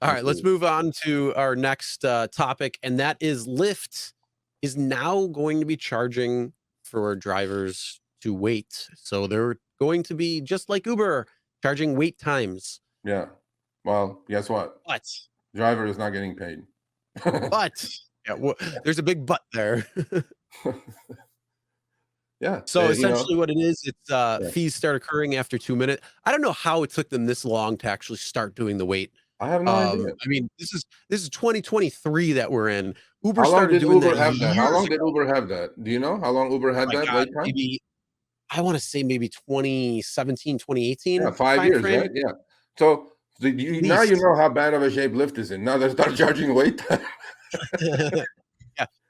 All right, let's move on to our next topic, and that is Lyft is now going to be charging for drivers to wait. So they're going to be just like Uber, charging wait times. Yeah. Well, guess what? But Driver is not getting paid. yeah, there's a big but there. Yeah. So essentially, what it is, it's Yeah. fees start occurring after 2 minutes. I don't know how it took them this long to actually start doing the wait. I have no idea. I mean, this is 2023 that we're in. Uber How long started did doing Uber that have that? How years long did ago. Uber have that? Do you know how long Uber Oh had my that God, wait time? maybe I want to say maybe 2017, 2018 Yeah, 5 years, timeframe. right? Yeah. So now you know how bad of a shape Lyft is in. Now they start charging wait time. Yeah.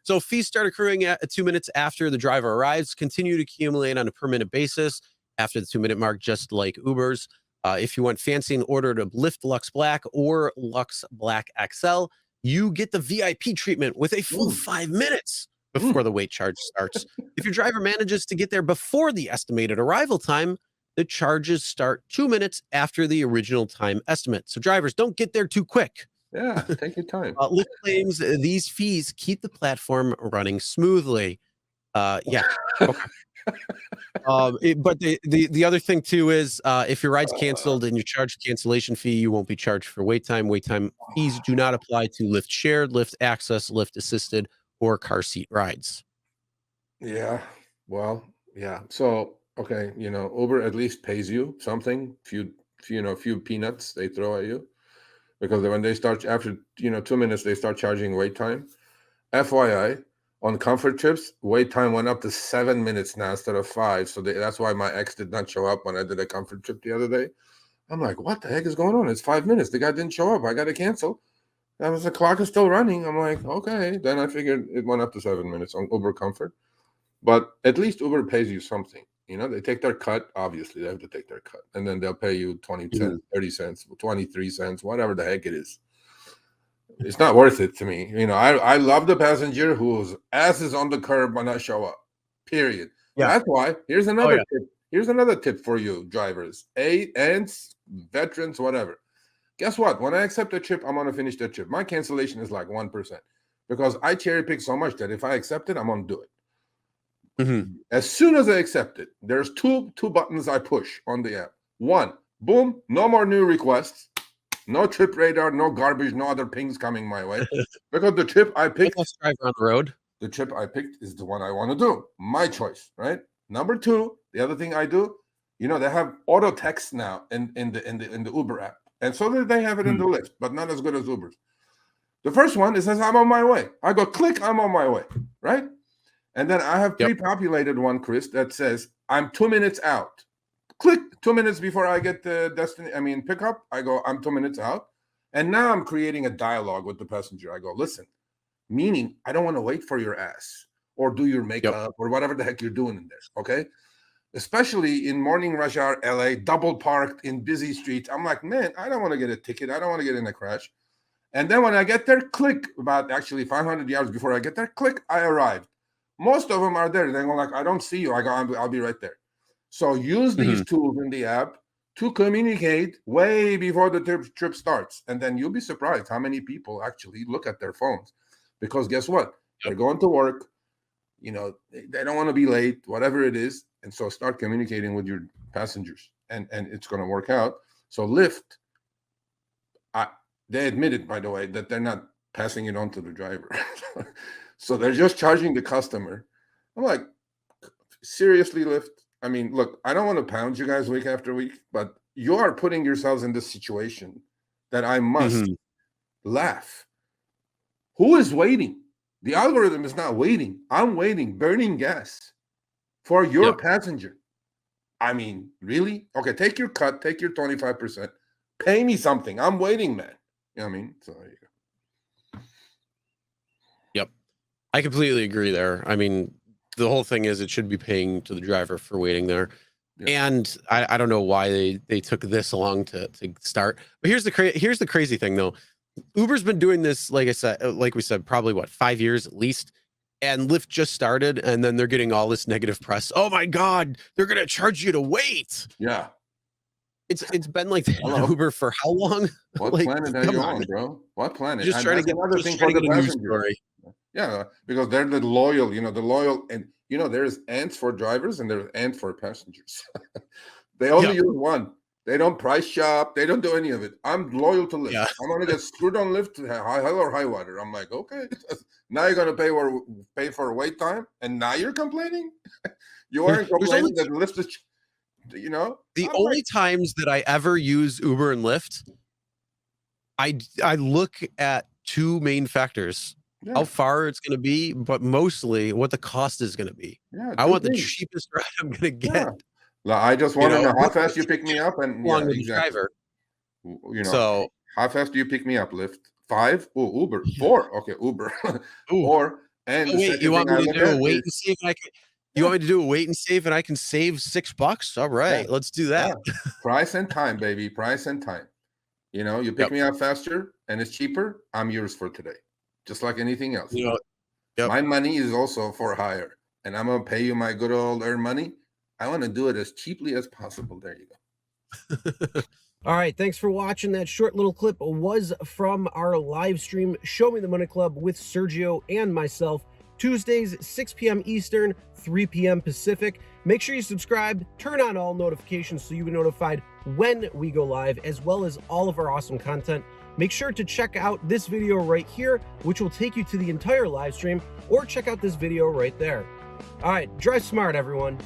So fees start accruing at 2 minutes after the driver arrives, continue to accumulate on a per minute basis after the 2 minute mark, just like Uber's. If you want fancy and ordered a Lyft Lux Black or Lux Black XL, you get the VIP treatment with a full 5 minutes before the wait charge starts. If your driver manages to get there before the estimated arrival time, the charges start 2 minutes after the original time estimate. So drivers, don't get there too quick. Yeah, take your time. Lyft claims these fees keep the platform running smoothly. Yeah. Okay. But the other thing too is if your ride's canceled and you charge cancellation fee, you won't be charged for wait time. Wait time fees do not apply to Lyft Shared, Lyft Access, Lyft Assisted, or car seat rides. Yeah. Well, yeah. So, okay, Uber at least pays you something, few peanuts they throw at you. Because when they start after 2 minutes, they start charging wait time. FYI, on comfort trips, wait time went up to 7 minutes now instead of 5. So that's why my ex did not show up when I did a comfort trip the other day. I'm like, what the heck is going on? It's 5 minutes. The guy didn't show up. I got to cancel. The clock is still running. I'm like, okay. Then I figured it went up to 7 minutes on Uber Comfort. But at least Uber pays you something. They take their cut. Obviously, they have to take their cut. And then they'll pay you 20 cents, 30 cents, 23 cents, whatever the heck it is. It's not worth it to me. I love the passenger whose ass is on the curb when I show up, period. Yeah. That's why. Here's another tip. Here's another tip for you drivers, ants, veterans, whatever. Guess what? When I accept a trip, I'm going to finish the trip. My cancellation is like 1% because I cherry pick so much that if I accept it, I'm going to do it. As soon as I accept it, there's two buttons I push on the app. One, boom, no more new requests, no trip radar, no garbage, no other pings coming my way. Because the trip I picked, driver on the road. The trip I picked is the one I want to do. My choice, right? Number two, the other thing I do, they have auto text now in the Uber app, and so they have it in the Lyft, but not as good as Uber's. The first one, it says I'm on my way. I go click, I'm on my way, right? And then I have pre-populated one, Chris, that says I'm 2 minutes out. Click 2 minutes before I get the pickup. I go, I'm 2 minutes out. And now I'm creating a dialogue with the passenger. I go, listen, meaning I don't want to wait for your ass or do your makeup or whatever the heck you're doing in there. Okay. Especially in morning rush hour, LA, double parked in busy streets. I'm like, man, I don't want to get a ticket. I don't want to get in a crash. And then when I get there, click, about actually 500 yards before I get there, click, I arrived. Most of them are there. They go like, I don't see you. I go, I'll be right there. So use these tools in the app to communicate way before the trip starts. And then you'll be surprised how many people actually look at their phones. Because guess what? They're going to work. They don't want to be late, whatever it is. And so start communicating with your passengers. And it's going to work out. So Lyft, they admitted, by the way, that they're not passing it on to the driver. So they're just charging the customer. I'm like, seriously, Lyft? I mean, look, I don't want to pound you guys week after week, but you are putting yourselves in this situation that I must laugh. Who is waiting? The algorithm is not waiting. I'm waiting, burning gas for your passenger. I mean, really? Okay, take your cut, take your 25%. Pay me something. I'm waiting, man. You know what I mean? So there you go. I completely agree there. I mean, the whole thing is it should be paying to the driver for waiting there. Yeah. And I don't know why they took this long to start. But here's the crazy thing, though. Uber's been doing this, like we said, probably 5 years at least. And Lyft just started, and then they're getting all this negative press. Oh my God, they're gonna charge you to wait. Yeah. It's been like that in Hello? Uber for how long? What Like, planet are come you on. on, bro? What planet? Just And trying to that's get another just thing trying for to the get a news passengers. story. Yeah, because they're the loyal, and there's ants for drivers and there's ants for passengers. They only Yeah, use one. They don't price shop. They don't do any of it. I'm loyal to Lyft. yeah. I'm gonna get screwed on Lyft, hell or high water. I'm like, okay. Now you're gonna pay for wait time, and now you're complaining. You aren't There's only complaining that Lyft is, the I'm like, only times that I ever use Uber and Lyft, I look at two main factors: how yeah, far it's going to be, but mostly what the cost is going to be. yeah, I two want the things. cheapest ride I'm going to Yeah. get. Like, I just want to know how With fast you even pick me just up, and along yeah, with the exactly. driver. You know, So, how fast do you pick me up, Lyft? 5? Oh, Uber. 4. Okay, Uber. ooh, 4. And oh the wait, you second thing want I me to look do a at wait is, and see if I can? You yeah, want me to do a wait and see if I can save $6? All yeah, right, let's do yeah. that. Price and time, baby. Price and time. You pick Yep. me up faster and it's cheaper, I'm yours for today. Just like anything else. You know. Yep. My money is also for hire, and I'm gonna pay you my good old earned money. I want to do it as cheaply as possible. There you go. All right, thanks for watching. That short little clip was from our live stream, Show Me the Money Club with Sergio and myself, Tuesdays, 6 p.m. Eastern, 3 p.m. Pacific. Make sure you subscribe, turn on all notifications so you'll be notified when we go live, as well as all of our awesome content. Make sure to check out this video right here, which will take you to the entire live stream, or check out this video right there. All right, drive smart, everyone.